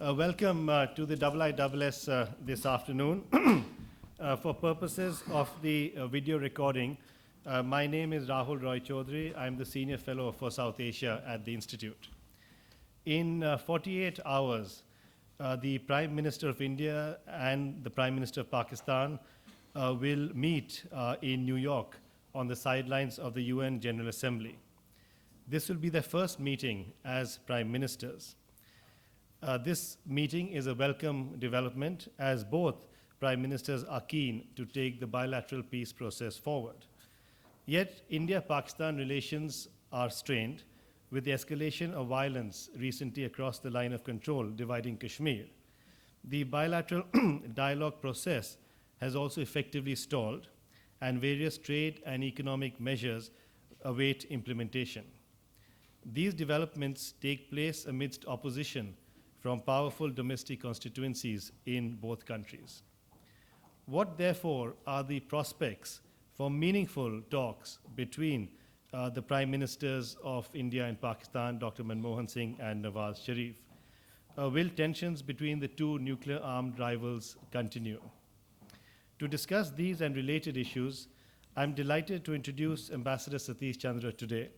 Welcome to the IISS this afternoon. For purposes of the video recording, my name is Rahul Roy Chaudhary. I'm the Senior Fellow for South Asia at the Institute. In 48 hours, the Prime Minister of India and the Prime Minister of Pakistan will meet in New York on the sidelines of the UN General Assembly. This will be their first meeting as Prime Ministers. This meeting is a welcome development as both Prime Ministers are keen to take the bilateral peace process forward. Yet, India-Pakistan relations are strained with the escalation of violence recently across the line of control dividing Kashmir. The bilateral dialogue process has also effectively stalled, and various trade and economic measures await implementation. These developments take place amidst opposition from powerful domestic constituencies in both countries. What, therefore, are the prospects for meaningful talks between the Prime Ministers of India and Pakistan, Dr. Manmohan Singh and Nawaz Sharif? Will tensions between the two nuclear-armed rivals continue? To discuss these and related issues, I'm delighted to introduce Ambassador Satish Chandra today.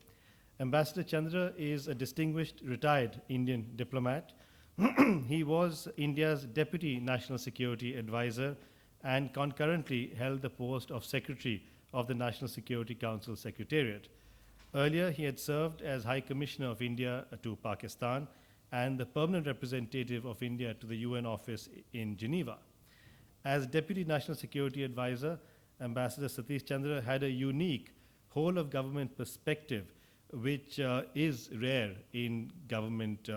Ambassador Chandra is a distinguished retired Indian diplomat. He was India's Deputy National Security Advisor and concurrently held the post of Secretary of the National Security Council Secretariat. Earlier, he had served as High Commissioner of India to Pakistan and the Permanent Representative of India to the UN office in Geneva. As Deputy National Security Advisor, Ambassador Satish Chandra had a unique whole-of-government perspective, which is rare in government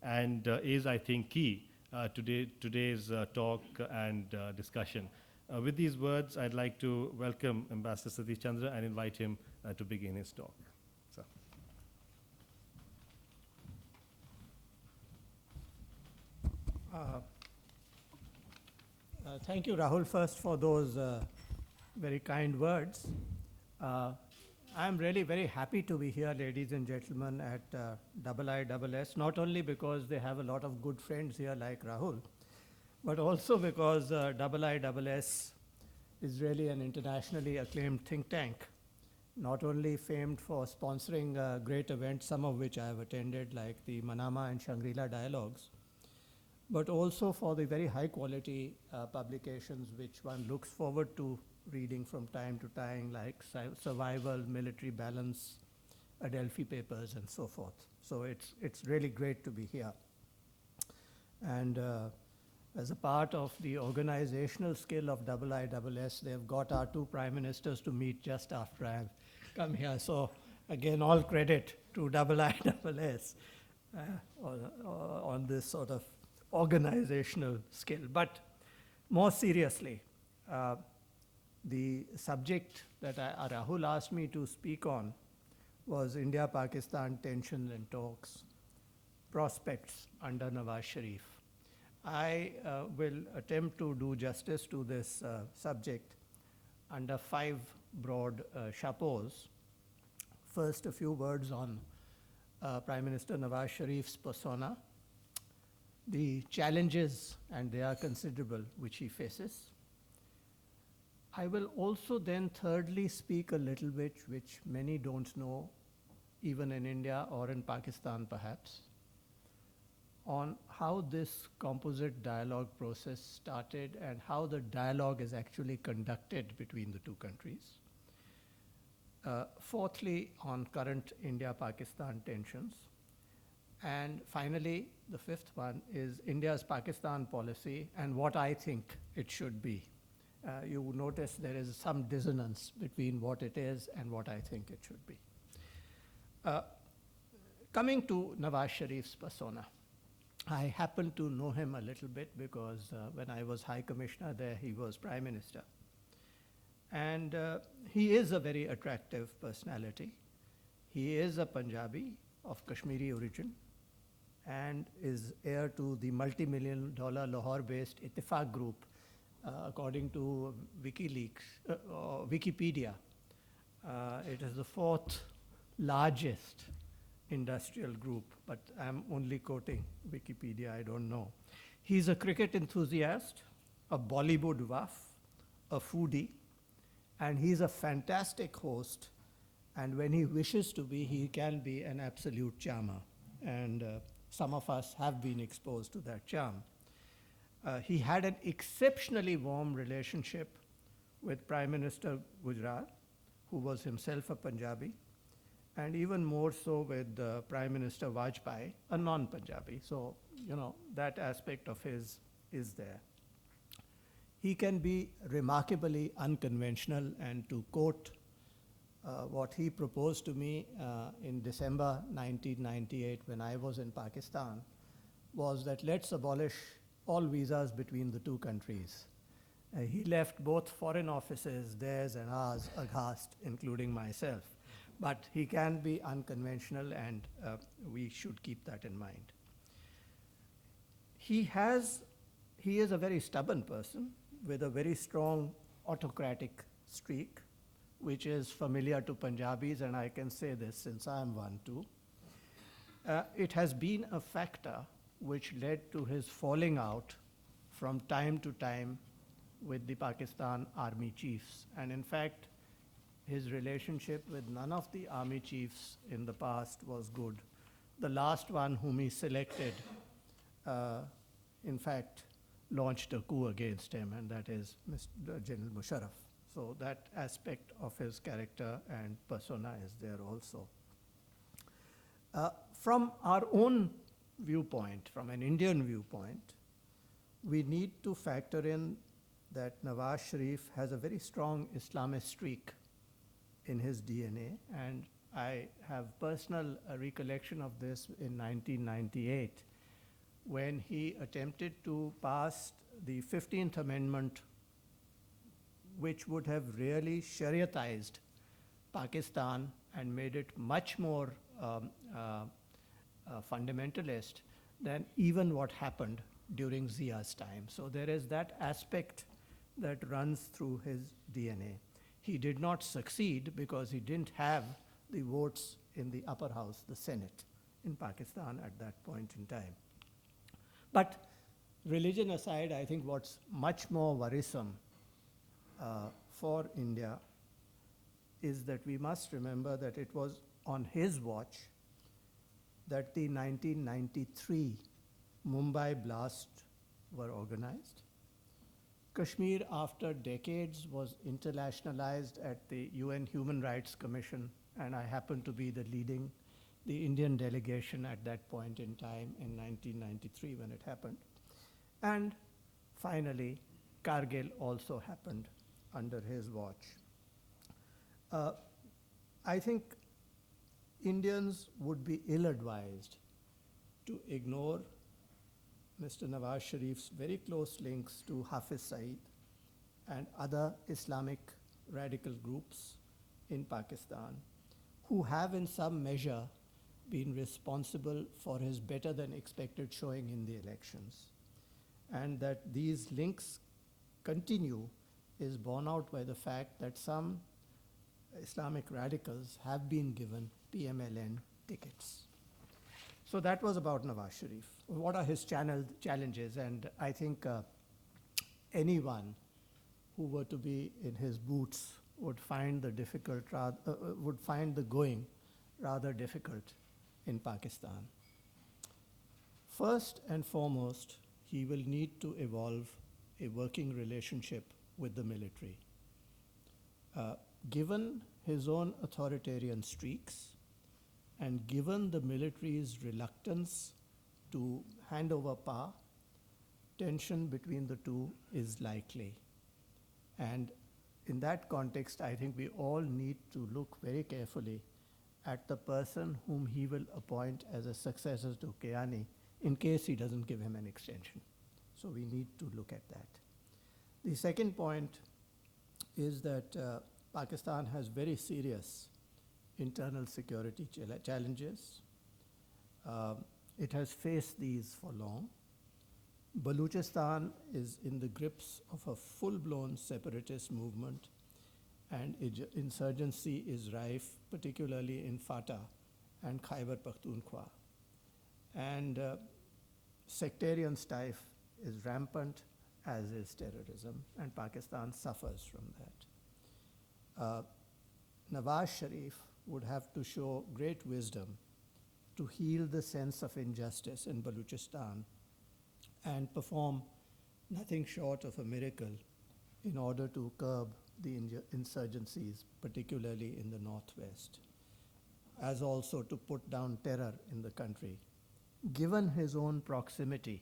and is, I think, key to today's talk and discussion. With these words, I'd like to welcome Ambassador Satish Chandra and invite him to begin his talk. So. Thank you, Rahul, first for those very kind words. I'm really very happy to be here, ladies and gentlemen, at IISS, not only because they have a lot of good friends here like Rahul, but also because IISS is really an internationally acclaimed think tank, not only famed for sponsoring great events, some of which I have attended, like the Manama and Shangri-La Dialogues, but also for the very high quality publications which one looks forward to reading from time to time, like Survival, Military Balance, Adelphi Papers, and so forth. So it's really great to be here. And as a part of the organizational skill of IISS, they've got our two prime ministers to meet just after I've come here. So again, all credit to IISS on this sort of organizational skill. But more seriously, the subject that Rahul asked me to speak on was India-Pakistan tensions and talks, prospects under Nawaz Sharif. I will attempt to do justice to this subject under 5 broad chapeaus. First, a few words on Prime Minister Nawaz Sharif's persona, the challenges, and they are considerable, which he faces. I will also then thirdly speak a little bit, which many don't know, even in India or in Pakistan perhaps, on how this composite dialogue process started and how the dialogue is actually conducted between the two countries. Fourthly, on current India-Pakistan tensions. And finally, the fifth one is India's Pakistan policy and what I think it should be. You will notice there is some dissonance between what it is and what I think it should be. Coming to Nawaz Sharif's persona, I happen to know him a little bit because when I was High Commissioner there, he was Prime Minister. And he is a very attractive personality. He is a Punjabi of Kashmiri origin and is heir to the multi-million-dollar Lahore-based Ittifaq group, according to Wikipedia. It is the 4th largest industrial group, but I'm only quoting Wikipedia, I don't know. He's a cricket enthusiast, a Bollywood buff, a foodie, and he's a fantastic host. And when he wishes to be, he can be an absolute charmer. And some of us have been exposed to that charm. He had an exceptionally warm relationship with Prime Minister Gujarat, who was himself a Punjabi, and even more so with Prime Minister Vajpayee, a non-Punjabi. So, that aspect of his is there. He can be remarkably unconventional, and to quote what he proposed to me in December 1998 when I was in Pakistan, was that let's abolish all visas between the two countries. He left both foreign offices, theirs and ours, aghast, including myself. But he can be unconventional, and we should keep that in mind. He is a very stubborn person with a very strong autocratic streak, which is familiar to Punjabis, and I can say this since I am one too. It has been a factor which led to his falling out from time to time with the Pakistan army chiefs. And in fact, his relationship with none of the army chiefs in the past was good. The last one whom he selected, in fact, launched a coup against him, and that is Mr. General Musharraf. So that aspect of his character and persona is there also. From our own viewpoint, from an Indian viewpoint, we need to factor in that Nawaz Sharif has a very strong Islamist streak in his DNA, and I have personal recollection of this in 1998 when he attempted to pass the 15th Amendment, which would have really Shariatized Pakistan and made it much more fundamentalist than even what happened during Zia's time. So there is that aspect that runs through his DNA. He did not succeed because he didn't have the votes in the upper house, the Senate, in Pakistan at that point in time. But religion aside, I think what's much more worrisome for India is that we must remember that it was on his watch that the 1993 Mumbai blast were organized. Kashmir, after decades, was internationalized at the UN Human Rights Commission, and I happened to be the Indian delegation at that point in time in 1993 when it happened. And finally, Kargil also happened under his watch. I think Indians would be ill-advised to ignore Mr. Nawaz Sharif's very close links to Hafiz Saeed and other Islamic radical groups in Pakistan who have in some measure been responsible for his better than expected showing in the elections. And that these links continue is borne out by the fact that some Islamic radicals have been given PMLN tickets. So that was about Nawaz Sharif. What are his challenges? And I think anyone who were to be in his boots would find the going rather difficult in Pakistan. First and foremost, he will need to evolve a working relationship with the military. Given his own authoritarian streaks, and given the military's reluctance to hand over power, tension between the two is likely. And in that context, I think we all need to look very carefully at the person whom he will appoint as a successor to Kiani in case he doesn't give him an extension. So we need to look at that. The second point is that Pakistan has very serious internal security challenges. It has faced these for long. Baluchistan is in the grips of a full-blown separatist movement, and insurgency is rife, particularly in FATA and Khyber Pakhtunkhwa. And sectarian strife is rampant, as is terrorism, and Pakistan suffers from that. Nawaz Sharif would have to show great wisdom to heal the sense of injustice in Baluchistan and perform nothing short of a miracle in order to curb the insurgencies, particularly in the northwest, as also to put down terror in the country. Given his own proximity,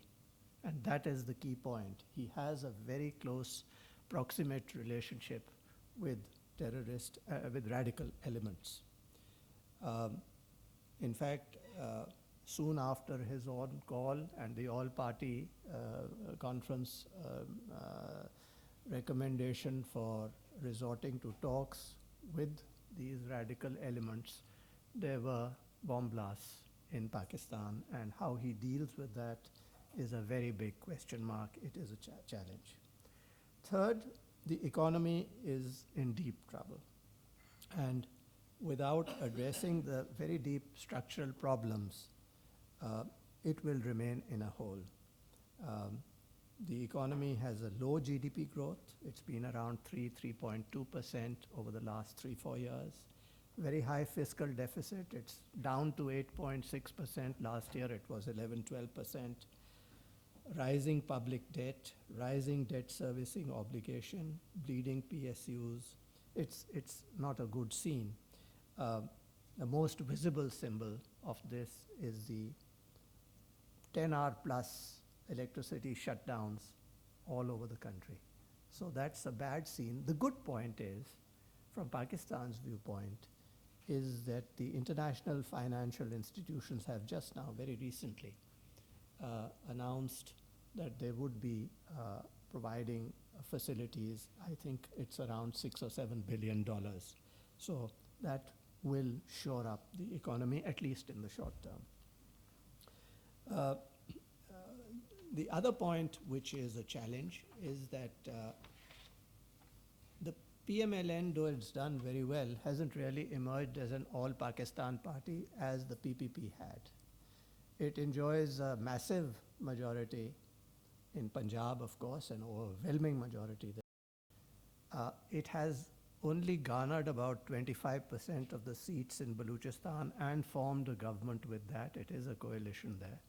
and that is the key point, he has a very close proximate relationship with with radical elements. In fact, soon after his own call and the all-party conference recommendation for resorting to talks with these radical elements, there were bomb blasts in Pakistan, and how he deals with that is a very big question mark. It is a challenge. Third, the economy is in deep trouble. And without addressing the very deep structural problems, it will remain in a hole. The economy has a low GDP growth. It's been around 3.2% over the last 3-4 years. Very high fiscal deficit. It's down to 8.6%. Last year it was 11-12%. Rising public debt, rising debt servicing obligation, bleeding PSUs. It's not a good scene. The most visible symbol of this is the 10-hour plus electricity shutdowns all over the country. So that's a bad scene. The good point is, from Pakistan's viewpoint, is that the international financial institutions have just now, very recently, announced that they would be providing facilities. I think it's around $6 or $7 billion. So that will shore up the economy, at least in the short term. The other point, which is a challenge, is that the PMLN, though it's done very well, hasn't really emerged as an all-Pakistan party as the PPP had. It enjoys a massive majority in Punjab, of course, an overwhelming majority there. It has only garnered about 25% of the seats in Baluchistan and formed a government with that. It is a coalition there.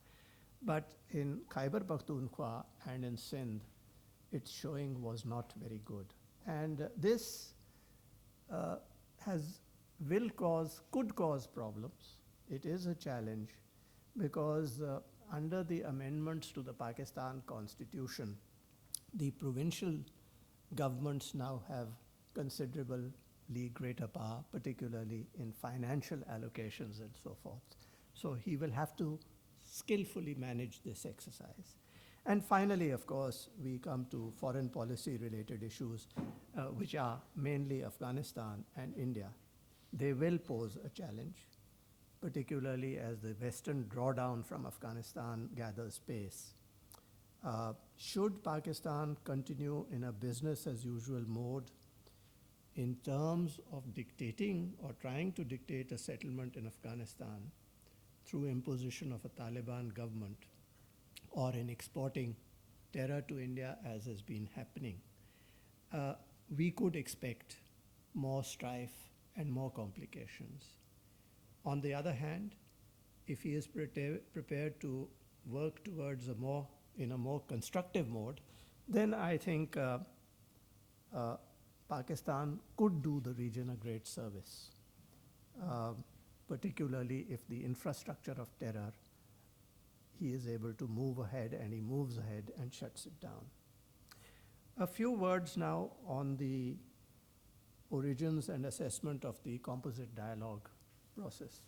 But in Khyber Pakhtunkhwa and in Sindh, its showing was not very good. And this could cause problems. It is a challenge because under the amendments to the Pakistan Constitution, the provincial governments now have considerably greater power, particularly in financial allocations and so forth. So he will have to skillfully manage this exercise. And finally, of course, we come to foreign policy related issues, which are mainly Afghanistan and India. They will pose a challenge, particularly as the Western drawdown from Afghanistan gathers pace. Should Pakistan continue in a business as usual mode in terms of dictating or trying to dictate a settlement in Afghanistan through imposition of a Taliban government, or in exporting terror to India, as has been happening, we could expect more strife and more complications. On the other hand, if he is prepared to work towards in a more constructive mode, then I think Pakistan could do the region a great service, particularly if the infrastructure of terror, he is able to move ahead, and he moves ahead and shuts it down. A few words now on the origins and assessment of the composite dialogue process.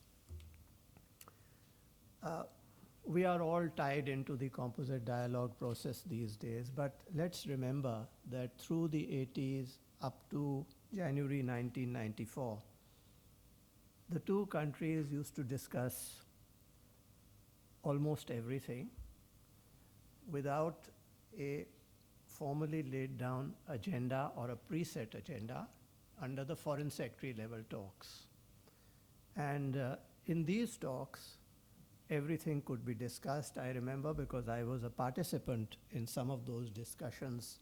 We are all tied into the composite dialogue process these days, but let's remember that through the 80s up to January 1994, the two countries used to discuss almost everything without a formally laid down agenda or a preset agenda under the foreign secretary level talks. And in these talks, everything could be discussed. I remember because I was a participant in some of those discussions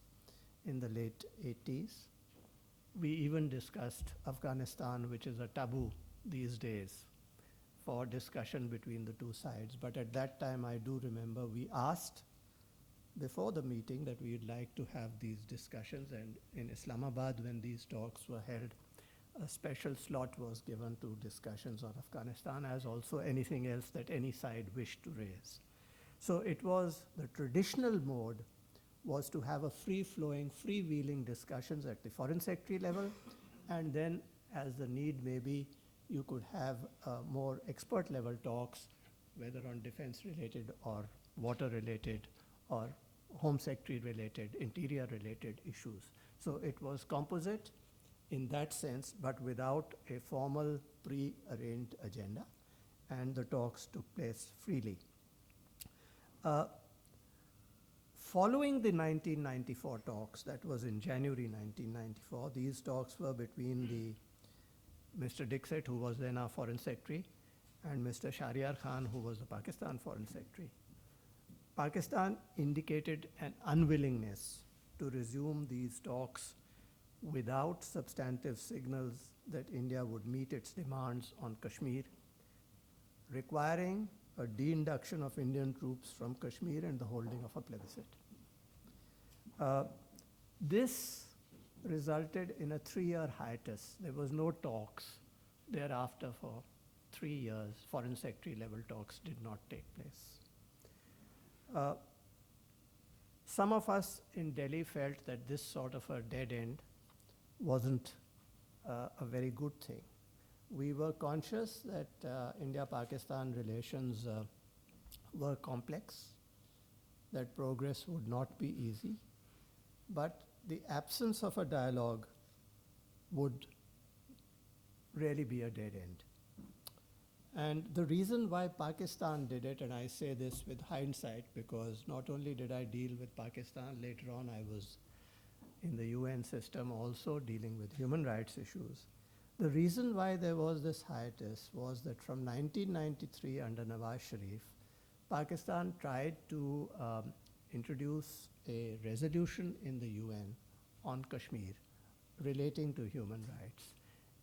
in the late 80s. We even discussed Afghanistan, which is a taboo these days for discussion between the two sides. But at that time, I do remember we asked before the meeting that we would like to have these discussions, and in Islamabad, when these talks were held, a special slot was given to discussions on Afghanistan, as also anything else that any side wished to raise. So it was the traditional mode was to have a free-flowing, freewheeling discussions at the foreign secretary level, and then as the need may be, you could have more expert level talks, whether on defense-related or water-related or home secretary-related, interior-related issues. So it was composite in that sense, but without a formal pre-arranged agenda, and the talks took place freely. Following the 1994 talks, that was in January 1994, these talks were between Mr. Dixit, who was then our foreign secretary, and Mr. Shahryar Khan, who was the Pakistan foreign secretary. Pakistan indicated an unwillingness to resume these talks without substantive signals that India would meet its demands on Kashmir, requiring a de-induction of Indian troops from Kashmir and the holding of a plebiscite. This resulted in a 3-year hiatus. There was no talks thereafter for 3 years. Foreign secretary level talks did not take place. Some of us in Delhi felt that this sort of a dead end wasn't a very good thing. We were conscious that India-Pakistan relations were complex, that progress would not be easy, but the absence of a dialogue would really be a dead end. And the reason why Pakistan did it, and I say this with hindsight because not only did I deal with Pakistan, later on I was in the UN system also dealing with human rights issues. The reason why there was this hiatus was that from 1993 under Nawaz Sharif, Pakistan tried to introduce a resolution in the UN on Kashmir relating to human rights.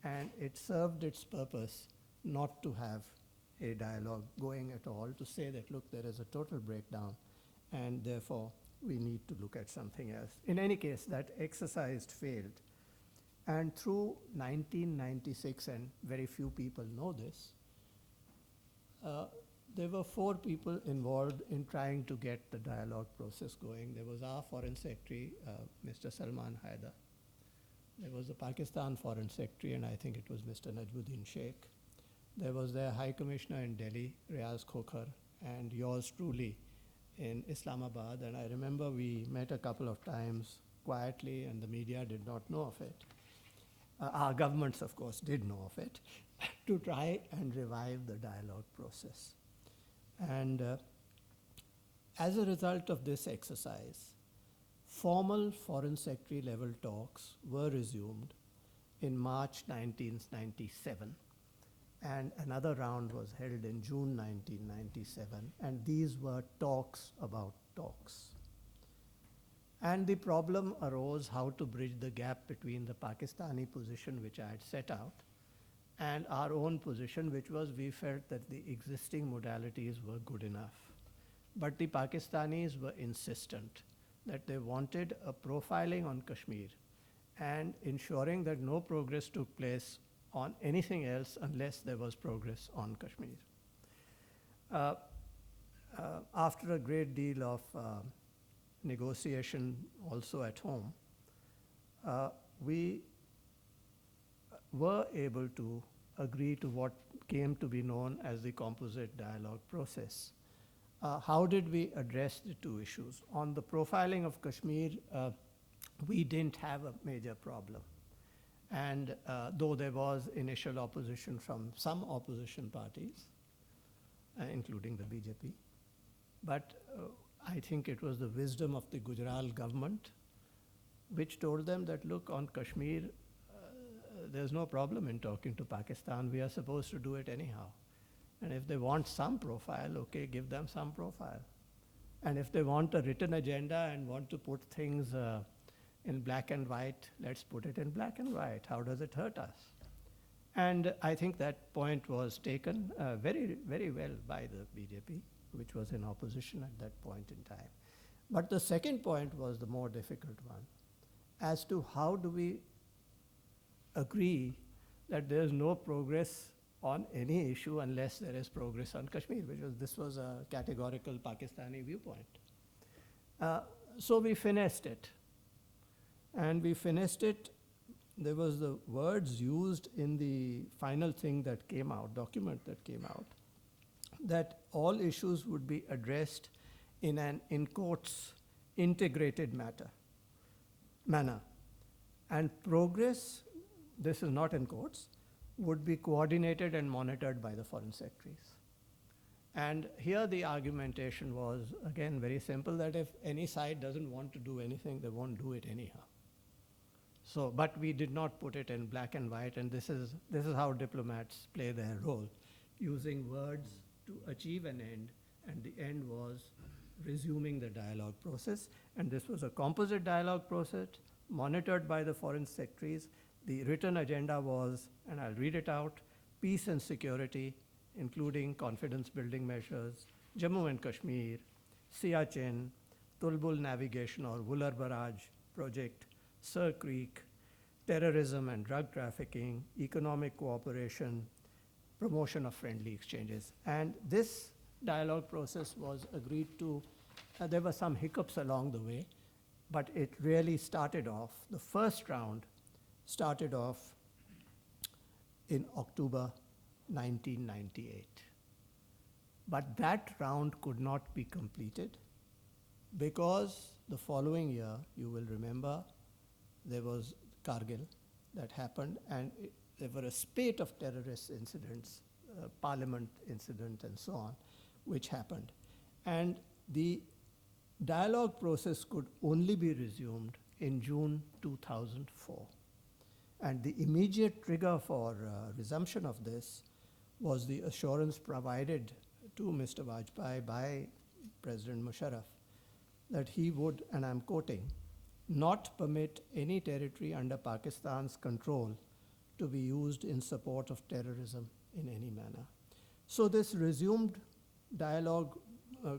And it served its purpose not to have a dialogue going at all, to say that, look, there is a total breakdown, and therefore we need to look at something else. In any case, that exercise failed. And through 1996, and very few people know this, there were 4 people involved in trying to get the dialogue process going. There was our Foreign Secretary, Mr. Salman Haider. There was the Pakistan Foreign Secretary, and I think it was Mr. Najmuddin Sheikh. There was their High Commissioner in Delhi, Riaz Khokhar, and yours truly in Islamabad. And I remember we met a couple of times quietly, and the media did not know of it. Our governments, of course, did know of it, to try and revive the dialogue process. And as a result of this exercise, formal Foreign Secretary level talks were resumed in March 1997. And another round was held in June 1997. And these were talks about talks. And the problem arose how to bridge the gap between the Pakistani position, which I had set out, and our own position, which was we felt that the existing modalities were good enough. But the Pakistanis were insistent that they wanted a profiling on Kashmir and ensuring that no progress took place on anything else unless there was progress on Kashmir. After a great deal of negotiation also at home, we were able to agree to what came to be known as the composite dialogue process. How did we address the 2 issues? On the profiling of Kashmir, we didn't have a major problem. And though there was initial opposition from some opposition parties, including the BJP, but I think it was the wisdom of the Gujarat government which told them that, look, on Kashmir, there's no problem in talking to Pakistan. We are supposed to do it anyhow. And if they want some profile, okay, give them some profile. And if they want a written agenda and want to put things in black and white, let's put it in black and white. How does it hurt us? And I think that point was taken very, very well by the BJP, which was in opposition at that point in time. But the second point was the more difficult one, as to how do we agree that there is no progress on any issue unless there is progress on Kashmir, this was a categorical Pakistani viewpoint. So we finished it. And we finished it, there was the words used in the final thing that came out, document that came out, that all issues would be addressed in an, in quotes, integrated manner. And progress, this is not in quotes, would be coordinated and monitored by the foreign secretaries. And here the argumentation was, again, very simple, that if any side doesn't want to do anything, they won't do it anyhow. So, but we did not put it in black and white, and this is how diplomats play their role, using words to achieve an end, and the end was resuming the dialogue process. And this was a composite dialogue process, monitored by the foreign secretaries. The written agenda was, and I'll read it out, peace and security, including confidence building measures, Jammu and Kashmir, Siachen, Tulbul Navigation or Wular Barrage project, Sir Creek, terrorism and drug trafficking, economic cooperation, promotion of friendly exchanges. And this dialogue process was agreed to. There were some hiccups along the way, but it really started off, the first round started off in October 1998. But that round could not be completed because the following year, you will remember, there was Kargil that happened, and there were a spate of terrorist incidents, parliament incident and so on, which happened. And the dialogue process could only be resumed in June 2004. And the immediate trigger for resumption of this was the assurance provided to Mr. Vajpayee by President Musharraf that he would, and I'm quoting, not permit any territory under Pakistan's control to be used in support of terrorism in any manner. So this resumed dialogue,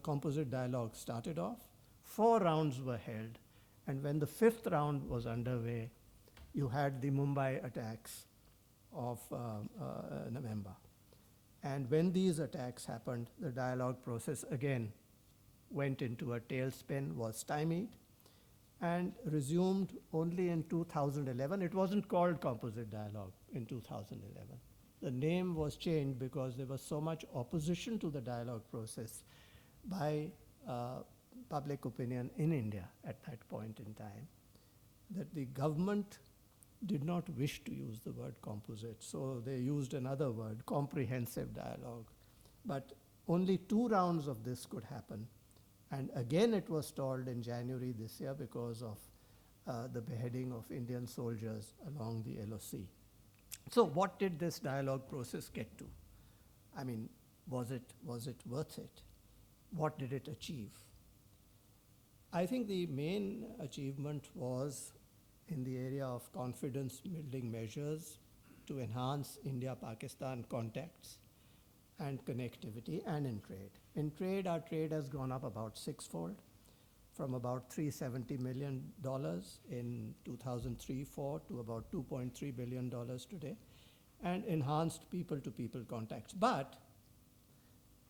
composite dialogue started off. 4 rounds were held, and when the 5th round was underway, you had the Mumbai attacks of November. And when these attacks happened, the dialogue process again went into a tailspin, was stymied, and resumed only in 2011. It wasn't called composite dialogue in 2011. The name was changed because there was so much opposition to the dialogue process by public opinion in India at that point in time, that the government did not wish to use the word composite, so they used another word, comprehensive dialogue. But only 2 rounds of this could happen. And again, it was stalled in January this year because of the beheading of Indian soldiers along the LOC. So what did this dialogue process get to? I mean, was it worth it? What did it achieve? I think the main achievement was in the area of confidence building measures to enhance India-Pakistan contacts and connectivity, and in trade. In trade, our trade has gone up about 6-fold, from about $370 million in 2003-04 to about $2.3 billion today, and enhanced people-to-people contacts. But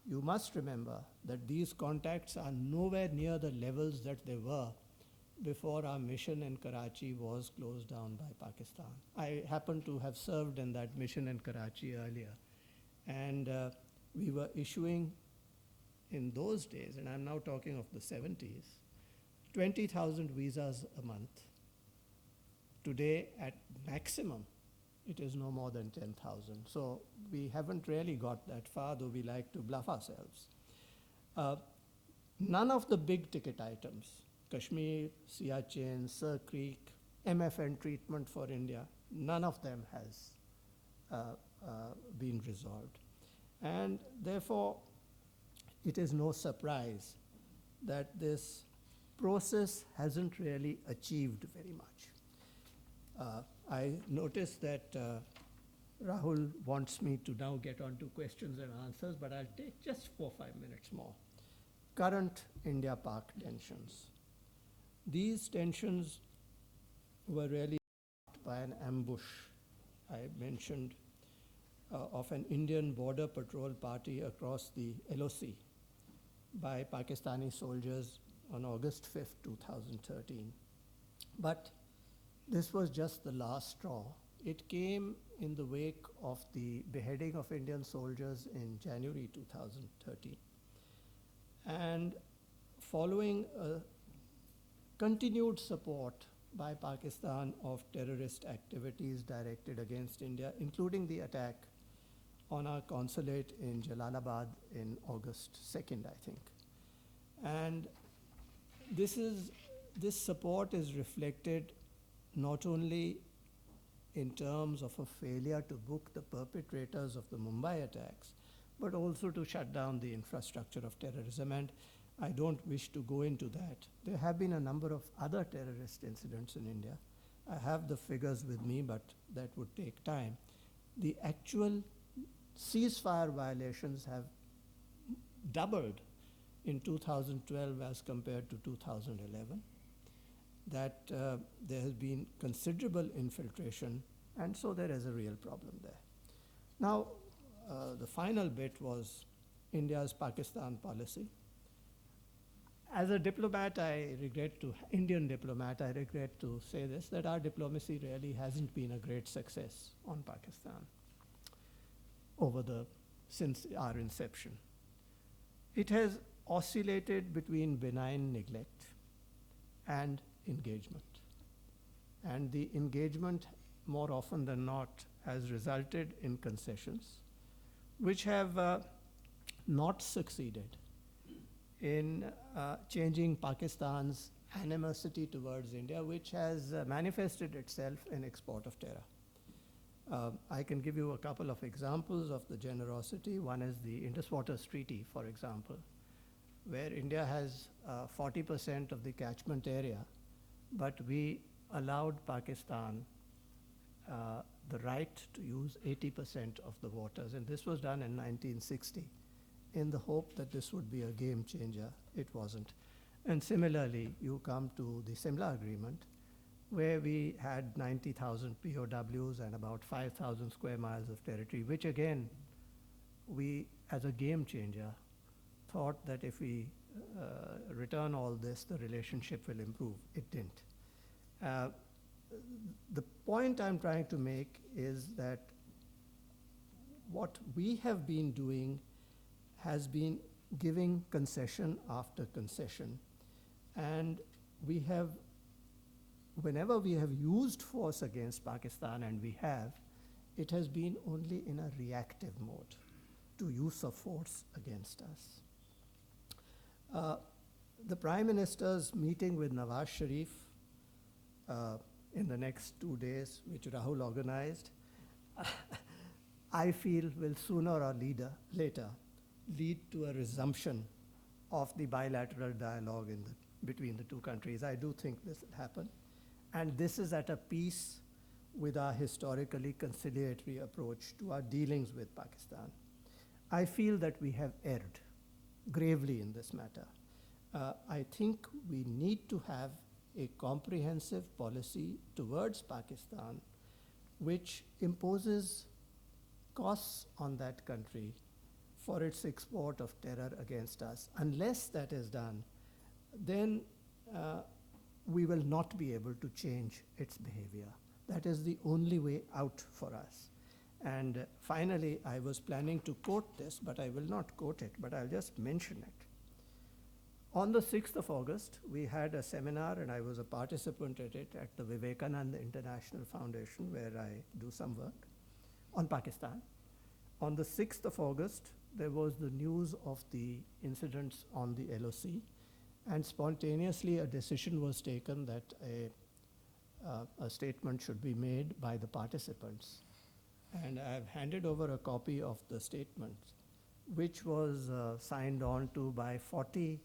you must remember that these contacts are nowhere near the levels that they were before our mission in Karachi was closed down by Pakistan. I happen to have served in that mission in Karachi earlier. And we were issuing, in those days, and I'm now talking of the 70s, 20,000 visas a month. Today, at maximum, it is no more than 10,000. So we haven't really got that far, though we like to bluff ourselves. None of the big ticket items, Kashmir, Siachen, Sir Creek, MFN treatment for India, none of them has been resolved. And therefore, it is no surprise that this process hasn't really achieved very much. I noticed that Rahul wants me to now get on to questions and answers, but I'll take just 4 or 5 minutes more. Current India-Pak tensions. These tensions were really marked by an ambush, I mentioned, of an Indian border patrol party across the LOC by Pakistani soldiers on August 5th, 2013. But this was just the last straw. It came in the wake of the beheading of Indian soldiers in January 2013. And following a continued support by Pakistan of terrorist activities directed against India, including the attack on our consulate in Jalalabad in August 2nd, I think. And this support is reflected not only in terms of a failure to book the perpetrators of the Mumbai attacks, but also to shut down the infrastructure of terrorism. And I don't wish to go into that. There have been a number of other terrorist incidents in India. I have the figures with me, but that would take time. The actual ceasefire violations have doubled in 2012 as compared to 2011. That there has been considerable infiltration, and so there is a real problem there. Now, the final bit was India's Pakistan policy. As a diplomat, Indian diplomat, I regret to say this, that our diplomacy really hasn't been a great success on Pakistan since our inception. It has oscillated between benign neglect and engagement. And the engagement, more often than not, has resulted in concessions, which have not succeeded in changing Pakistan's animosity towards India, which has manifested itself in export of terror. I can give you a couple of examples of the generosity. One is the Indus Waters Treaty, for example, where India has 40% of the catchment area, but we allowed Pakistan the right to use 80% of the waters. And this was done in 1960 in the hope that this would be a game changer. It wasn't. And similarly, you come to the Simla Agreement, where we had 90,000 POWs and about 5,000 square miles of territory, which again, we, as a game changer, thought that if we return all this, the relationship will improve. It didn't. The point I'm trying to make is that what we have been doing has been giving concession after concession. And we have, whenever we have used force against Pakistan, and we have, it has been only in a reactive mode to use of force against us. The Prime Minister's meeting with Nawaz Sharif in the next 2 days, which Rahul organized, I feel will sooner or later lead to a resumption of the bilateral dialogue between the two countries. I do think this will happen. And this is at a peace with our historically conciliatory approach to our dealings with Pakistan. I feel that we have erred gravely in this matter. I think we need to have a comprehensive policy towards Pakistan which imposes costs on that country for its export of terror against us. Unless that is done, then we will not be able to change its behavior. That is the only way out for us. And finally, I was planning to quote this, but I will not quote it, but I'll just mention it. On the 6th of August, we had a seminar, and I was a participant at it at the Vivekananda International Foundation, where I do some work on Pakistan. On the 6th of August, there was the news of the incidents on the LOC, and spontaneously a decision was taken that a statement should be made by the participants. And I've handed over a copy of the statement. which was signed on to by 40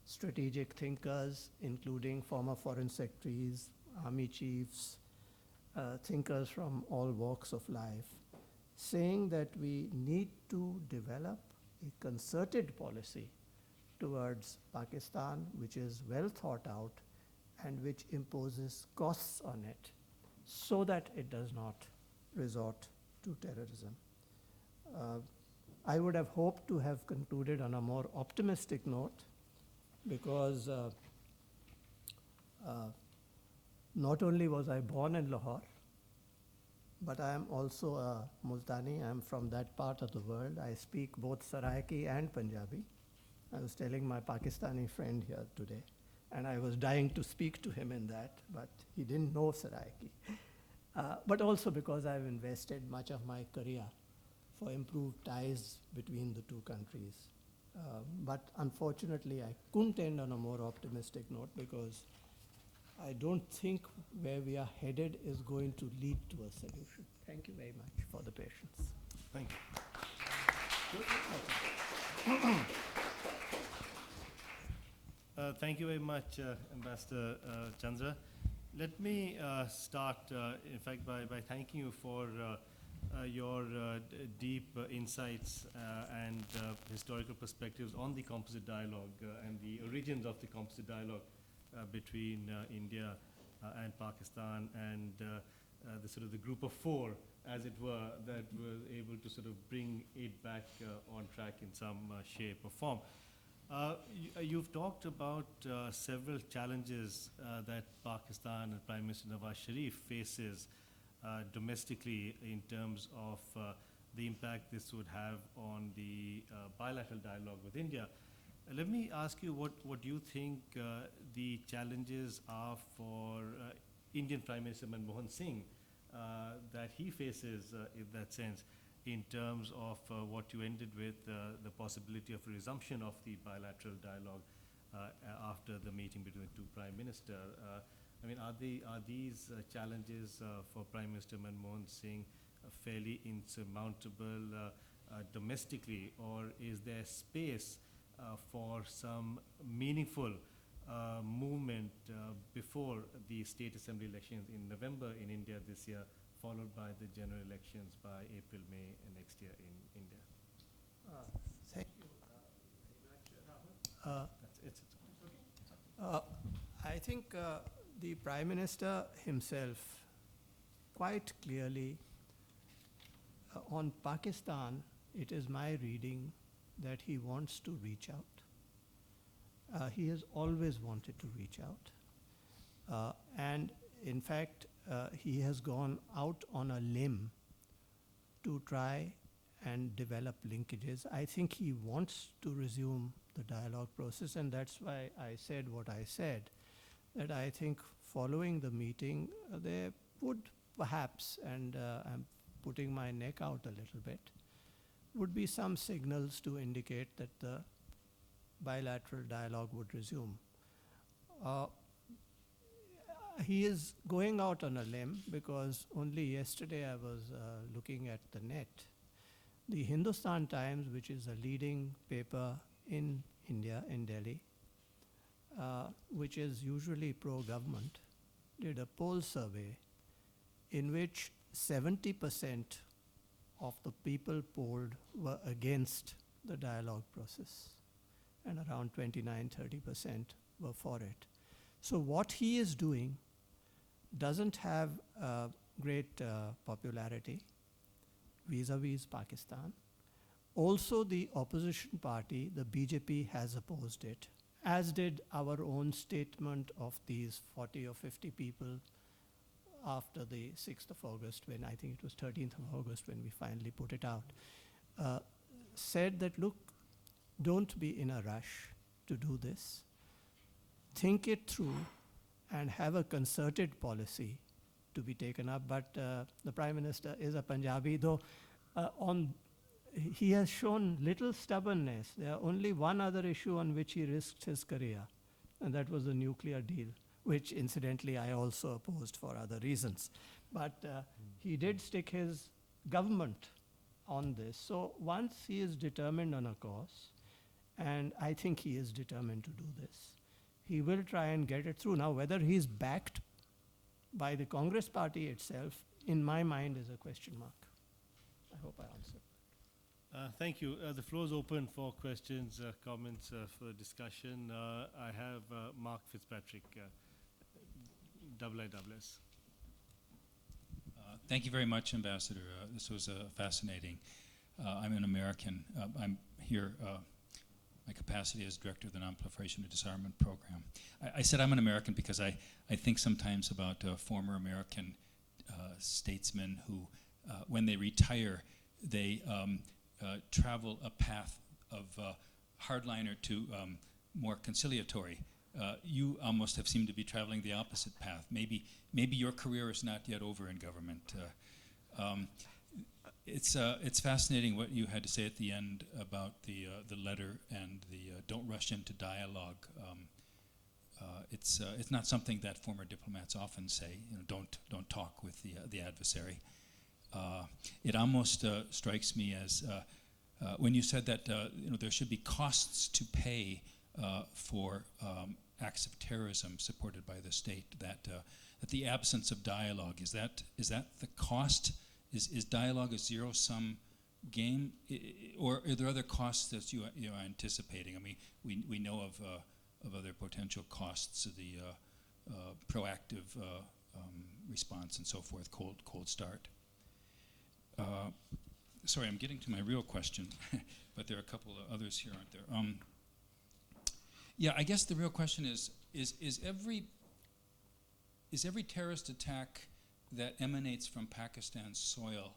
strategic thinkers, including former foreign secretaries, army chiefs, thinkers from all walks of life, saying that we need to develop a concerted policy towards Pakistan, which is well thought out and which imposes costs on it so that it does not resort to terrorism. I would have hoped to have concluded on a more optimistic note because not only was I born in Lahore, but I am also a Multani. I am from that part of the world. I speak both Saraiki and Punjabi. I was telling my Pakistani friend here today, and I was dying to speak to him in that, but he didn't know Saraiki. But also because I've invested much of my career for improved ties between the two countries. But unfortunately, I couldn't end on a more optimistic note because I don't think where we are headed is going to lead to a solution. Thank you very much for the patience. Thank you. Thank you very much, Ambassador Chandra. Let me start, in fact, by thanking you for your deep insights and historical perspectives on the composite dialogue and the origins of the composite dialogue between India and Pakistan and the sort of the group of four, as it were, that were able to sort of bring it back on track in some shape or form. You've talked about several challenges that Pakistan and Prime Minister Nawaz Sharif faces domestically in terms of the impact this would have on the bilateral dialogue with India. Let me ask you what you think the challenges are for Indian Prime Minister Manmohan Singh that he faces in that sense, in terms of what you ended with, the possibility of a resumption of the bilateral dialogue after the meeting between the two prime ministers. I mean, are these challenges for Prime Minister Manmohan Singh fairly insurmountable domestically, or is there space for some meaningful movement before the state assembly elections in November in India this year, followed by the general elections by April, May next year in India? Thank you very much, Rahul. It's okay. I think the Prime Minister himself quite clearly on Pakistan, it is my reading that he wants to reach out. He has always wanted to reach out. And in fact, he has gone out on a limb to try and develop linkages. I think he wants to resume the dialogue process, and that's why I said what I said, that I think following the meeting, there would perhaps, and I'm putting my neck out a little bit, would be some signals to indicate that the bilateral dialogue would resume. He is going out on a limb because only yesterday I was looking at the net. The Hindustan Times, which is a leading paper in India, in Delhi, which is usually pro-government, did a poll survey in which 70% of the people polled were against the dialogue process, and around 29-30% were for it. So what he is doing doesn't have great popularity vis-a-vis Pakistan. Also, the opposition party, the BJP, has opposed it, as did our own statement of these 40 or 50 people after the 6th of August, when I think it was 13th of August when we finally put it out, said that, look, don't be in a rush to do this. Think it through and have a concerted policy to be taken up. But the Prime Minister is a Punjabi, though he has shown little stubbornness. There are only one other issue on which he risked his career, and that was the nuclear deal, which incidentally I also opposed for other reasons. But he did stick his government on this. So once he is determined on a course, and I think he is determined to do this, he will try and get it through. Now, whether he's backed by the Congress party itself, in my mind, is a question mark. I hope I answered. Thank you. The floor is open for questions, comments, for discussion. I have Mark Fitzpatrick, IISS. Thank you very much, Ambassador. This was fascinating. I'm an American. I'm here, my capacity as director of the Nonproliferation and Disarmament Program. I said I'm an American because I think sometimes about former American statesmen who, when they retire, they travel a path of hardliner to more conciliatory. You almost have seemed to be traveling the opposite path. Maybe your career is not yet over in government. It's fascinating what you had to say at the end about the letter and the don't rush into dialogue. It's not something that former diplomats often say. You know, don't talk with the adversary. It almost strikes me as when you said that there should be costs to pay for acts of terrorism supported by the state. That the absence of dialogue is that the cost? Is dialogue a zero-sum game, or are there other costs that you are anticipating? I mean, we know of other potential costs, the proactive response and so forth, cold start. Sorry, I'm getting to my real question, but there are a couple of others here, aren't there? Yeah, I guess the real question is every terrorist attack that emanates from Pakistan's soil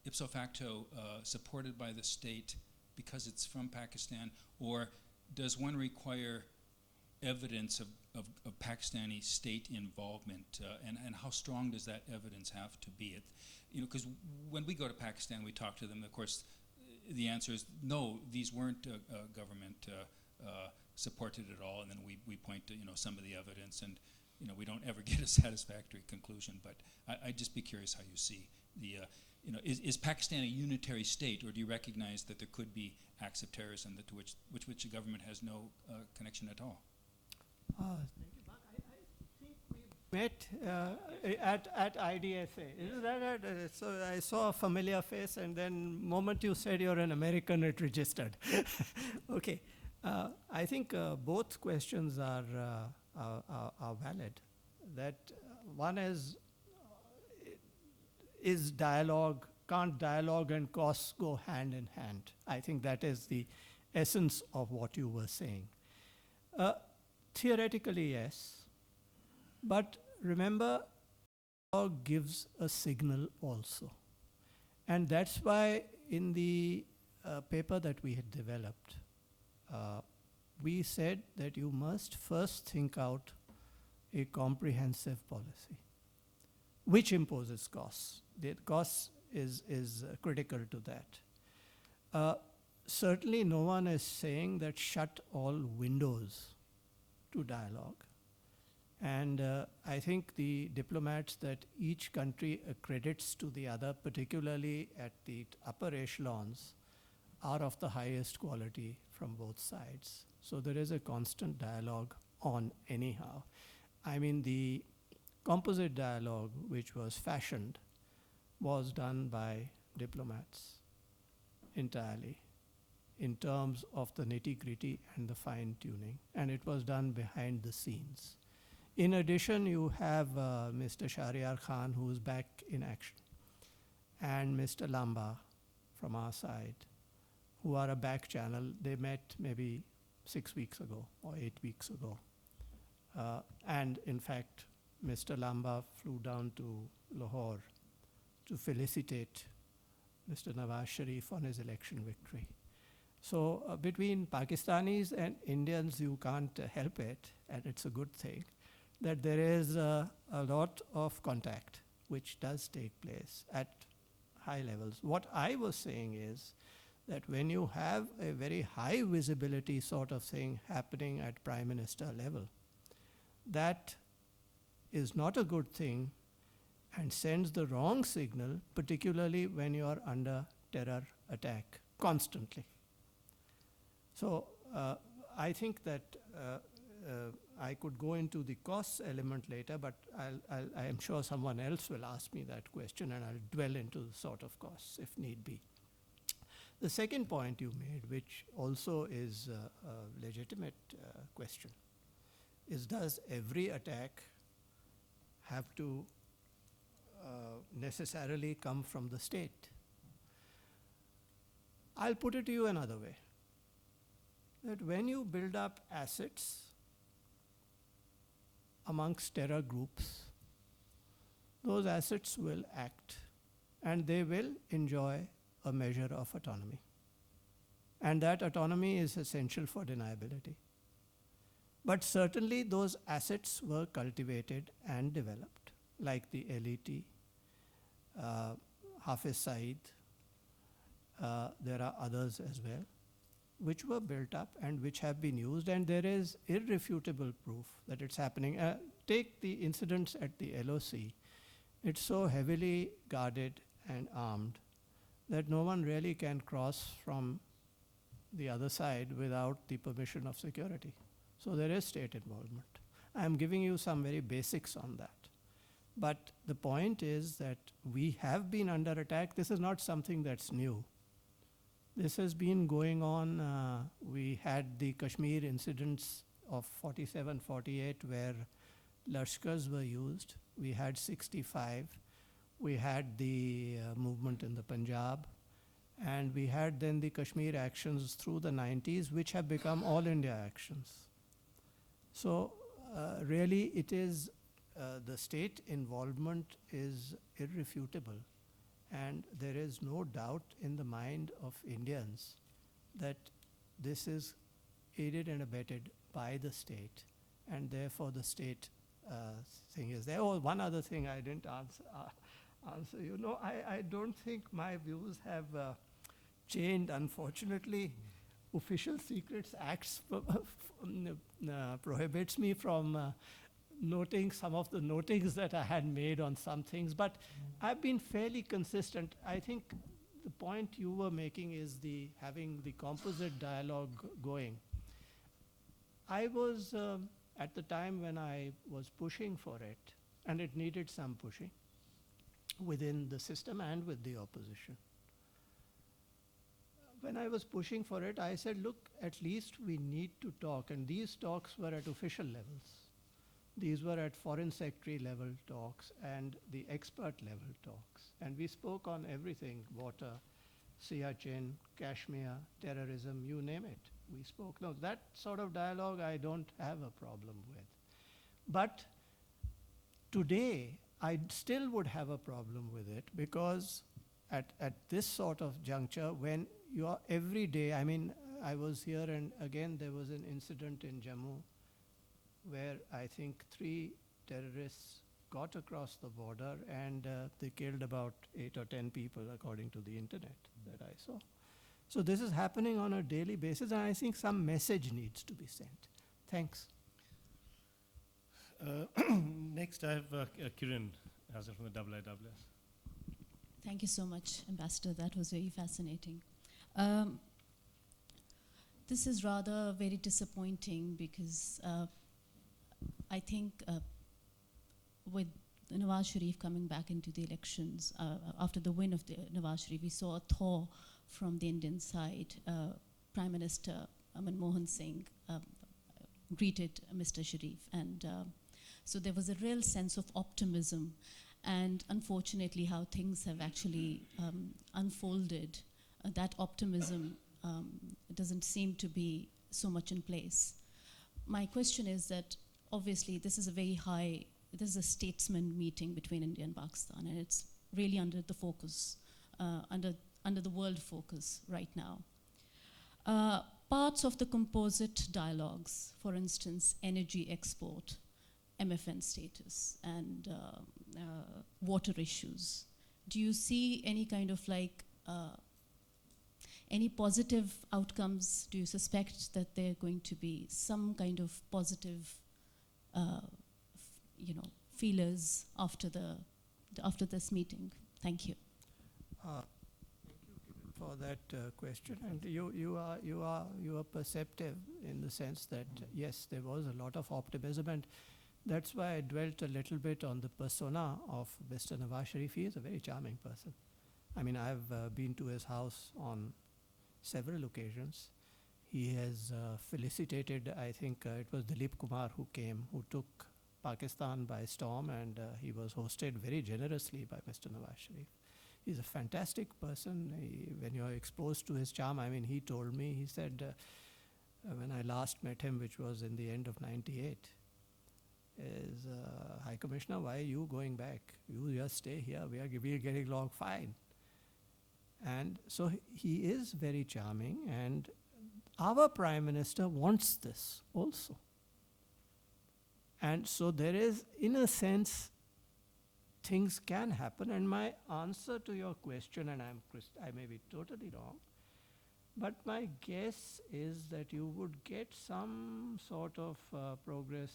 ipso facto supported by the state because it's from Pakistan, or does one require evidence of Pakistani state involvement, and how strong does that evidence have to be? Because when we go to Pakistan, we talk to them. Of course, the answer is no. These weren't government supported at all, and then we point to some of the evidence, and we don't ever get a satisfactory conclusion. But I'd just be curious how you see the. Is Pakistan a unitary state, or do you recognize that there could be acts of terrorism to which the government has no connection at all? Thank you, Mark. I think we met at IDFA. Isn't that it? So I saw a familiar face, and then moment you said you're an American, it registered. Okay. I think both questions are valid. That one is dialogue, can't dialogue and costs go hand in hand? I think that is the essence of what you were saying. Theoretically, yes. But remember, dialogue gives a signal also. And that's why in the paper that we had developed, we said that you must first think out a comprehensive policy, which imposes costs. The cost is critical to that. Certainly no one is saying that shut all windows to dialogue. And I think the diplomats that each country accredits to the other, particularly at the upper echelons, are of the highest quality from both sides. So there is a constant dialogue on anyhow. I mean, the composite dialogue which was fashioned was done by diplomats entirely in terms of the nitty-gritty and the fine-tuning, and it was done behind the scenes. In addition, you have Mr. Shahryar Khan, who is back in action, and Mr. Lamba from our side, who are a back channel. They met maybe 6 weeks ago or 8 weeks ago. And in fact, Mr. Lamba flew down to Lahore to felicitate Mr. Nawaz Sharif on his election victory. So between Pakistanis and Indians, you can't help it, and it's a good thing, that there is a lot of contact which does take place at high levels. What I was saying is that when you have a very high visibility sort of thing happening at Prime Minister level, that is not a good thing and sends the wrong signal, particularly when you are under terror attack constantly. So I think that I could go into the costs element later, but I am sure someone else will ask me that question, and I'll dwell into the sort of costs if need be. The second point you made, which also is a legitimate question, is does every attack have to necessarily come from the state? I'll put it to you another way, that when you build up assets amongst terror groups, those assets will act and they will enjoy a measure of autonomy. And that autonomy is essential for deniability. But certainly those assets were cultivated and developed, like the LET, Hafiz Saeed, there are others as well, which were built up and which have been used, and there is irrefutable proof that it's happening. Take the incidents at the LOC. It's so heavily guarded and armed that no one really can cross from the other side without the permission of security. So there is state involvement. I'm giving you some very basics on that. But the point is that we have been under attack. This is not something that's new. This has been going on. We had the Kashmir incidents of 47, 48 where Lashkars were used. We had 65. We had the movement in the Punjab. And we had then the Kashmir actions through the 90s, which have become all India actions. So really it is, the state involvement is irrefutable. And there is no doubt in the mind of Indians that this is aided and abetted by the state, and therefore the state thing is there. Oh, one other thing I didn't answer. You know, I don't think my views have changed. Unfortunately, Official Secrets Acts prohibits me from noting some of the notings that I had made on some things, but I've been fairly consistent. I think the point you were making is having the composite dialogue going. I was, at the time when I was pushing for it, and it needed some pushing within the system and with the opposition. When I was pushing for it, I said, look, at least we need to talk, and these talks were at official levels. These were at foreign secretary level talks and the expert level talks. And we spoke on everything, water, Siachen, Kashmir, terrorism, you name it. We spoke. No, that sort of dialogue I don't have a problem with. But today, I still would have a problem with it because at this sort of juncture, when you are every day, I mean, I was here and again there was an incident in Jammu where I think 3 terrorists got across the border and they killed about 8 or 10 people according to the internet that I saw. So this is happening on a daily basis, and I think some message needs to be sent. Thanks. Next, I have Kiran Hazar from the IISS. Thank you so much, Ambassador. That was very fascinating. This is rather very disappointing because I think with Nawaz Sharif coming back into the elections, after the win of the Nawaz Sharif, we saw a thaw from the Indian side. Prime Minister Manmohan Singh greeted Mr. Sharif, and so there was a real sense of optimism. And unfortunately, how things have actually unfolded, that optimism doesn't seem to be so much in place. My question is that obviously this is a statesman meeting between India and Pakistan, and it's really under the focus, under the world focus right now. Parts of the composite dialogues, for instance, energy export, MFN status, and water issues. Do you see any kind of any positive outcomes? Do you suspect that there are going to be some kind of positive feelers after the after this meeting. Thank you. Thank you for that question. And you are perceptive in the sense that yes, there was a lot of optimism, and that's why I dwelt a little bit on the persona of Mr. Nawaz Sharif. He is a very charming person. I mean, I've been to his house on several occasions. He has felicitated, I think it was Dilip Kumar who came, who took Pakistan by storm, and he was hosted very generously by Mr. Nawaz Sharif. He's a fantastic person. When you're exposed to his charm, I mean, he told me, he said, when I last met him, which was in the end of '98, is, High Commissioner, why are you going back? You just stay here. We are getting along fine. And so he is very charming, and our Prime Minister wants this also. And so there is, in a sense, things can happen. And my answer to your question, and I may be totally wrong, but my guess is that you would get some sort of progress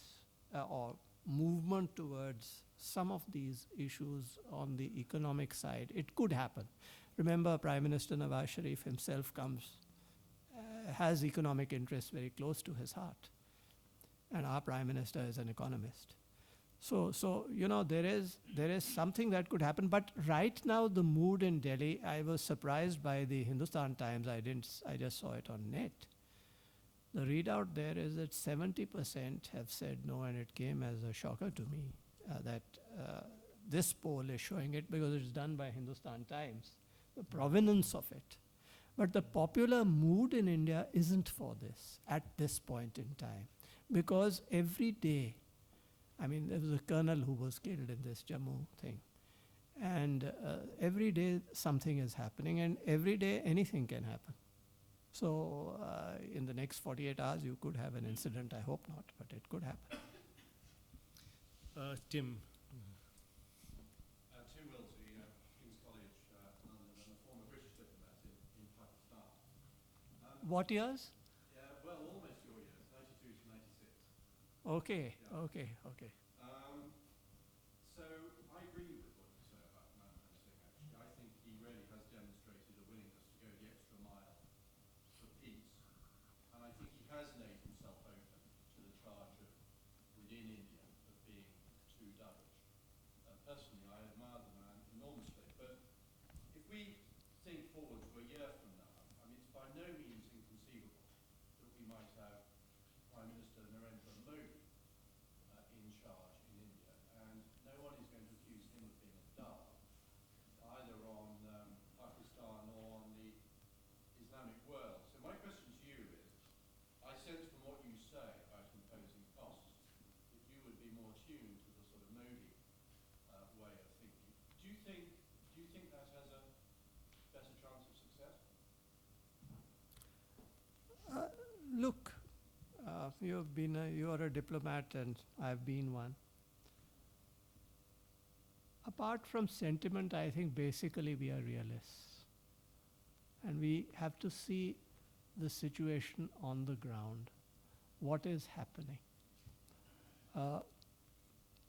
or movement towards some of these issues on the economic side. It could happen. Remember, Prime Minister Nawaz Sharif himself has economic interests very close to his heart. And our Prime Minister is an economist. So you know, there is something that could happen. But right now, the mood in Delhi, I was surprised by the Hindustan Times. I just saw it on net. The readout there is that 70% have said no, and it came as a shocker to me that this poll is showing it, because it's done by Hindustan Times, the provenance of it. But the popular mood in India isn't for this at this point in time, because every day, I mean, there was a colonel who was killed in this Jammu thing, and every day something is happening, and every day anything can happen. So in the next 48 hours, you could have an incident. I hope not, but it could happen. Tim. Tim Wilsey, King's College, London, and a former British diplomat in Pakistan. What years? Well, almost your years, 92 to 96. Okay, Yeah. okay. So I agree with what you say about Manmohan Singh, actually. I think he really has demonstrated a willingness to go the extra mile for peace. And I think he has laid himself open to the charge of, within India, of being too dovish. Personally, I admire the man enormously. But if we think forward to a year from now, I mean, it's by no means inconceivable that we might have Prime Minister Narendra Modi in charge in India, and no one is going to accuse him of being a dud, either on Pakistan or on the Islamic world. So my question to you is, I sense from what you say about imposing costs that you would be more tuned to the sort of Modi way of thinking. Do you think that has a better chance of success? Look, you are a diplomat, and I've been one. Apart from sentiment, I think basically we are realists. And we have to see the situation on the ground. What is happening?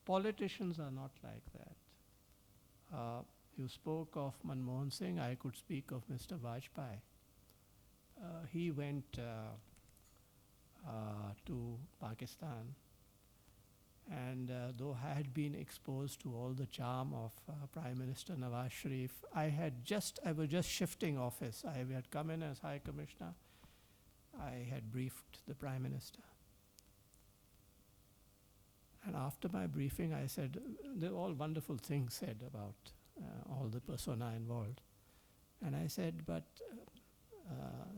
Politicians are not like that. You spoke of Manmohan Singh, I could speak of Mr. Vajpayee. He went to Pakistan, and though I had been exposed to all the charm of Prime Minister Nawaz Sharif, I was just shifting office. I had come in as High Commissioner. I had briefed the Prime Minister. And after my briefing, I said, there were all wonderful things said about all the persona involved. And I said, but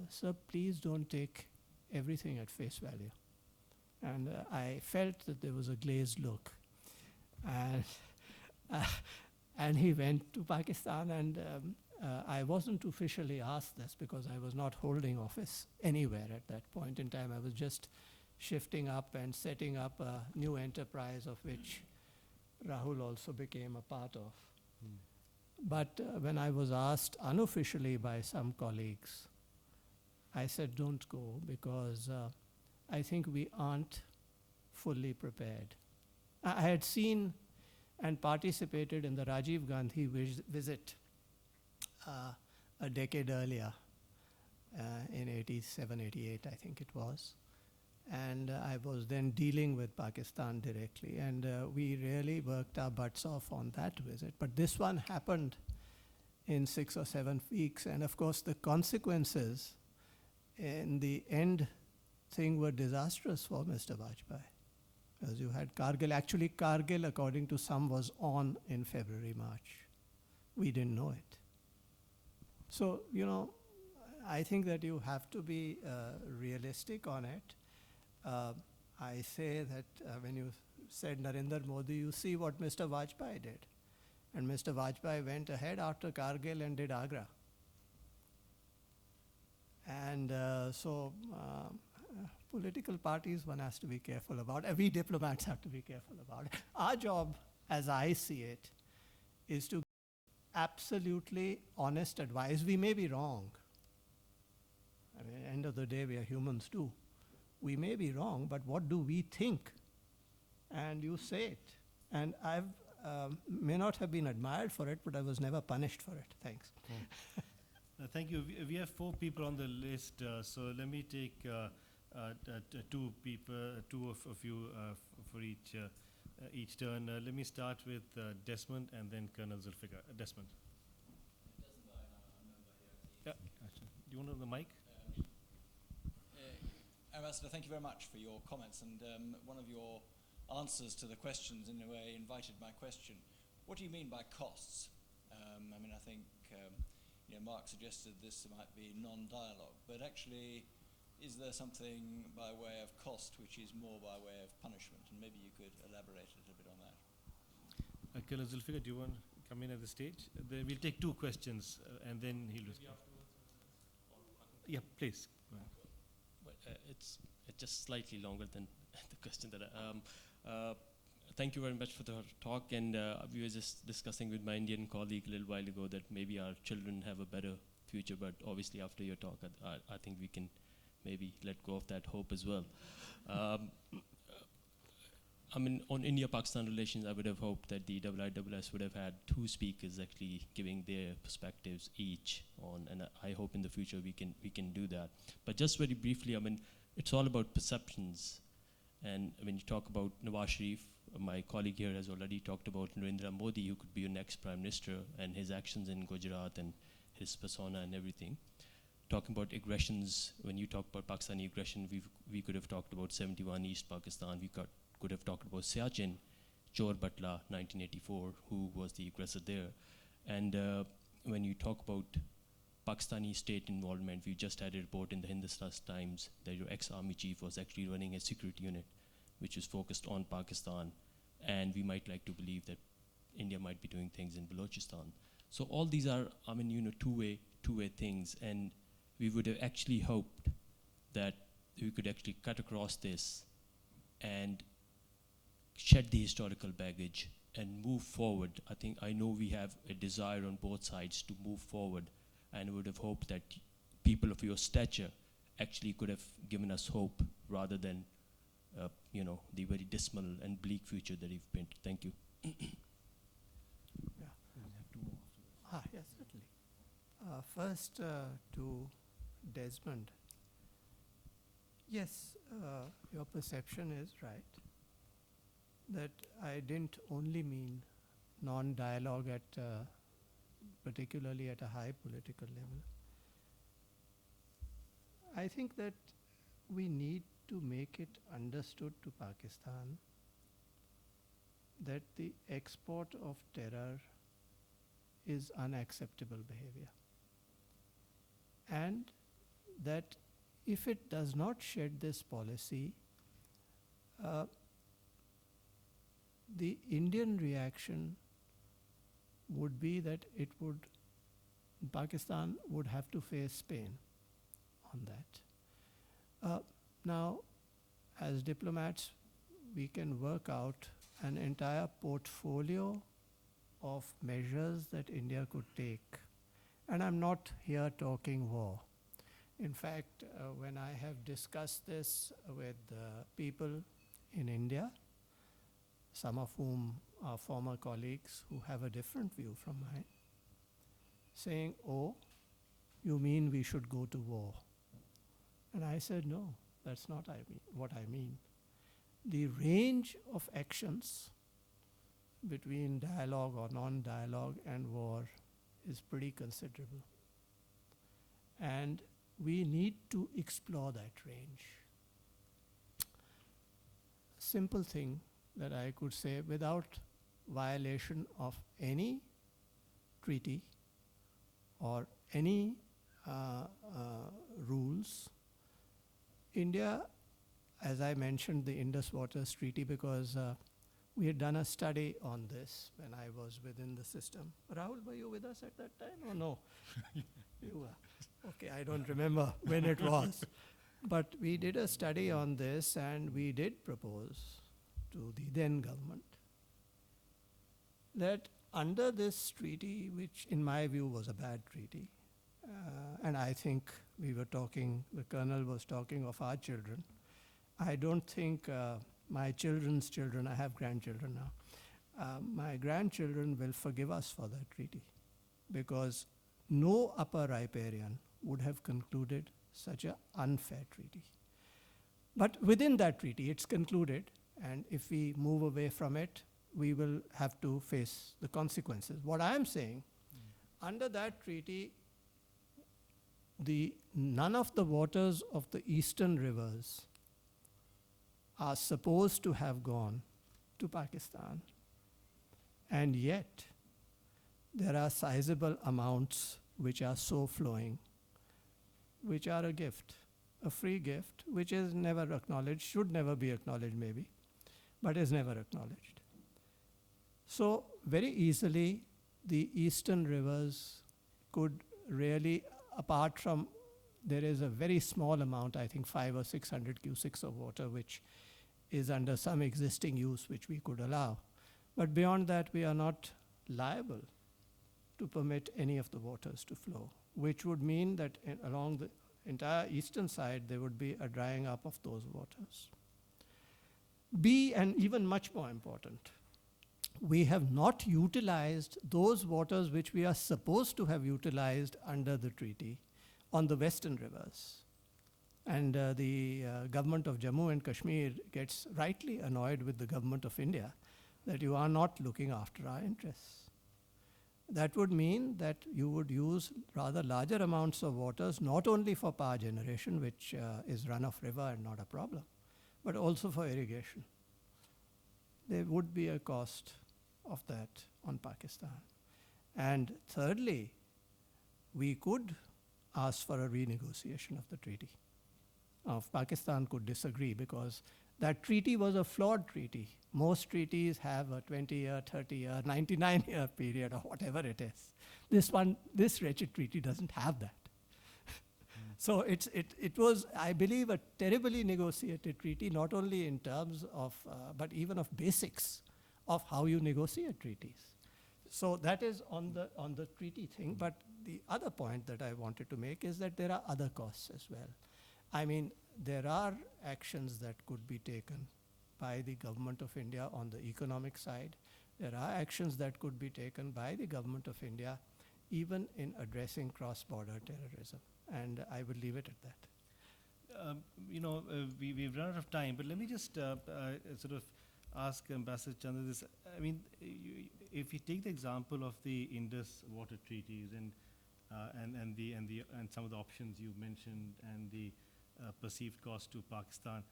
sir, please don't take everything at face value. And I felt that there was a glazed look. And he went to Pakistan, and I wasn't officially asked this because I was not holding office anywhere at that point in time. I was just shifting up and setting up a new enterprise of which Rahul also became a part of. But when I was asked unofficially by some colleagues, I said, don't go, because I think we aren't fully prepared. I had seen and participated in the Rajiv Gandhi visit a decade earlier, in 87, 88, I think it was. And I was then dealing with Pakistan directly, and we really worked our butts off on that visit. But this one happened in 6 or 7 weeks, and of course the consequences in the end thing were disastrous for Mr. Vajpayee. As you had Kargil, actually Kargil, according to some, was on in February, March. We didn't know it. So, you know, I think that you have to be realistic on it. I say that when you said Narendra Modi, you see what Mr. Vajpayee did. And Mr. Vajpayee went ahead after Kargil and did Agra. And political parties one has to be careful about. We diplomats have to be careful about it. Our job, as I see it, is to absolutely honest advice. We may be wrong. I mean, end of the day, we are humans too. We may be wrong, but what do we think? And you say it. And I may not have been admired for it, but I was never punished for it. Thanks. Thank you. We have 4 people on the list, so let me take 2 people, 2 of you for each turn. Let me start with Desmond and then Colonel Zulfikar. Desmond. Yeah. Do you want to know the mic? Ambassador, thank you very much for your comments, and one of your answers to the questions in a way invited my question. What do you mean by costs? I mean, I think Mark suggested this might be non-dialogue, but actually, is there something by way of cost which is more by way of punishment? And maybe you could elaborate a little bit on that. Colonel Zulfikar, do you want to come in at the stage? We'll take 2 questions and then he'll respond. Yeah, please. It's just slightly longer than the question that thank you very much for the talk, and we were just discussing with my Indian colleague a little while ago that maybe our children have a better future, but obviously after your talk I think we can maybe let go of that hope as well. I mean, on India-Pakistan relations, I would have hoped that the IISS would have had 2 speakers actually giving their perspectives each on, and I hope in the future we can do that. But just very briefly, I mean, it's all about perceptions. And when you talk about Nawaz Sharif, my colleague here has already talked about Narendra Modi, who could be your next prime minister, and his actions in Gujarat and his persona and everything. Talking about aggressions, when you talk about Pakistani aggression, we could have talked about 71 East Pakistan. We could have talked about Siachen, Chor Batla, 1984, who was the aggressor there. And when you talk about Pakistani state involvement, we just had a report in the Hindustan Times that your ex-army chief was actually running a security unit which is focused on Pakistan, and we might like to believe that India might be doing things in Balochistan. So all these are, I mean, two-way things, and we would have actually hoped that we could actually cut across this and shed the historical baggage and move forward. I know we have a desire on both sides to move forward, and would have hoped that people of your stature actually could have given us hope rather than the very dismal and bleak future that you've painted. Thank you. Yes, certainly. First, to Desmond. Yes, your perception is right, that I didn't only mean non-dialogue particularly at a high political level. I think that we need to make it understood to Pakistan that the export of terror is unacceptable behavior, and that if it does not shed this policy, the Indian reaction would be that Pakistan would have to face Spain on that. Now, as diplomats, we can work out an entire portfolio of measures that India could take. And I'm not here talking war. In fact, when I have discussed this with people in India, some of whom are former colleagues who have a different view from mine, saying, oh, you mean we should go to war? And I said, no, that's not what I mean. The range of actions between dialogue or non-dialogue and war is pretty considerable. And we need to explore that range. Simple thing that I could say without violation of any treaty or any rules. India, as I mentioned the Indus Waters Treaty, because we had done a study on this when I was within the system. Rahul, were you with us at that time or no? You were. Okay, I don't remember when it was. But we did a study on this and we did propose to the then government that under this treaty, which in my view was a bad treaty, and I think we were talking, the colonel was talking of our children. I don't think my children's children, I have grandchildren now, my grandchildren will forgive us for that treaty because no upper riparian would have concluded such an unfair treaty. But within that treaty, it's concluded, and if we move away from it, we will have to face the consequences. What I am saying, under that treaty, none of the waters of the eastern rivers are supposed to have gone to Pakistan. And yet, there are sizable amounts which are so flowing, which are a gift, a free gift, which is never acknowledged, should never be acknowledged maybe, but is never acknowledged. So very easily, the eastern rivers could really, apart from, there is a very small amount, I think 500 or 600 cusics of water, which is under some existing use which we could allow. But beyond that, we are not liable to permit any of the waters to flow, which would mean that along the entire eastern side, there would be a drying up of those waters. B, and even much more important, we have not utilized those waters which we are supposed to have utilized under the treaty on the western rivers. And the government of Jammu and Kashmir gets rightly annoyed with the government of India that you are not looking after our interests. That would mean that you would use rather larger amounts of waters, not only for power generation, which is run-off river and not a problem, but also for irrigation. There would be a cost of that on Pakistan. And thirdly, we could ask for a renegotiation of the treaty. Pakistan could disagree because that treaty was a flawed treaty. Most treaties have a 20-year, 30-year, 99-year period or whatever it is. This wretched treaty doesn't have that. So it was, I believe, a terribly negotiated treaty, not only in terms of, but even of basics of how you negotiate treaties. So that is on the treaty thing. But the other point that I wanted to make is that there are other costs as well. I mean, there are actions that could be taken by the government of India on the economic side. There are actions that could be taken by the government of India even in addressing cross-border terrorism. And I will leave it at that. We've run out of time, but let me just sort of ask Ambassador Chandra this. I mean, if you take the example of the Indus water treaties and some of the options you mentioned and the perceived cost to Pakistan,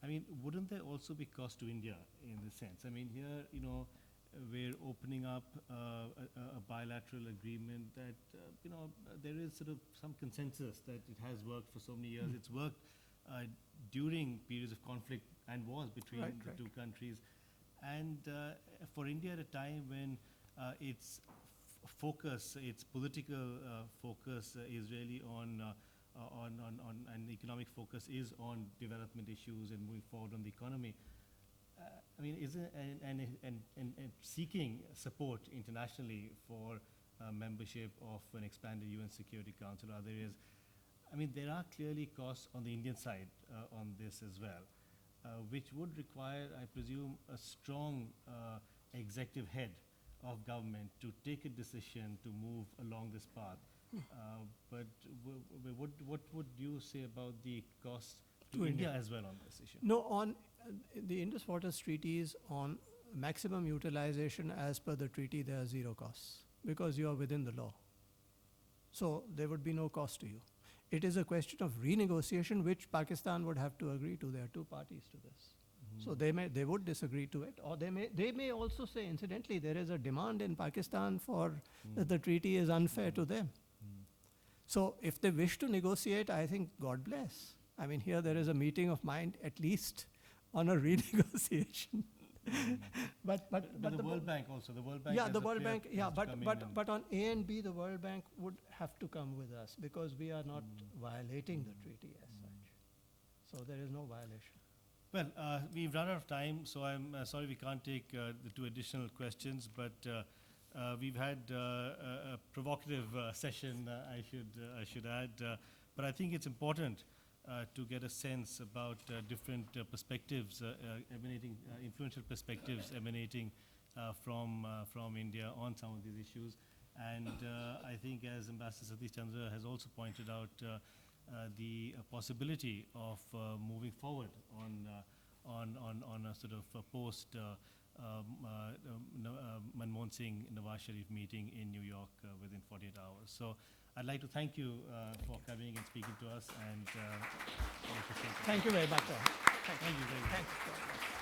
I mean, wouldn't there also be cost to India in this sense? I mean, here, we're opening up a bilateral agreement that, there is sort of some consensus that it has worked for so many years. It's worked during periods of conflict and wars between the two countries. And for India at a time when its focus, its political focus is really on and the economic focus is on development issues and moving forward on the economy. I mean, is it, and seeking support internationally for membership of an expanded UN Security Council or other areas, I mean, there are clearly costs on the Indian side on this as well. which would require, I presume, a strong executive head of government to take a decision to move along this path. But what would you say about the cost to To India India. as well on this issue? No, on the Indus Waters treaties on maximum utilization as per the treaty, there are zero costs because you are within the law. So there would be no cost to you. It is a question of renegotiation, which Pakistan would have to agree to. There are two parties to this. So they would disagree to it, or they may also say, incidentally, there is a demand in Pakistan for that the treaty is unfair to them. So if they wish to negotiate, I think God bless. I mean, here there is a meeting of mind, at least on a renegotiation. but the World Bank also, the World Bank. yeah, has the a World clear- Bank, yeah, has to come in and- but on A and B, the World Bank would have to come with us because we are not violating the treaty as such. So there is no violation. Well, we've run out of time, so I'm sorry we can't take the two additional questions, but we've had a provocative session, I should add. But I think it's important to get a sense about different perspectives emanating, influential perspectives emanating from India on some of these issues. And I think, as Ambassador Satish Chandra has also pointed out, the possibility of moving forward on a sort of a post Manmohan Singh Nawaz Sharif meeting in New York within 48 hours. So I'd like to thank you for coming and speaking to us, and Thank you very much. Thank you very much. Thank you.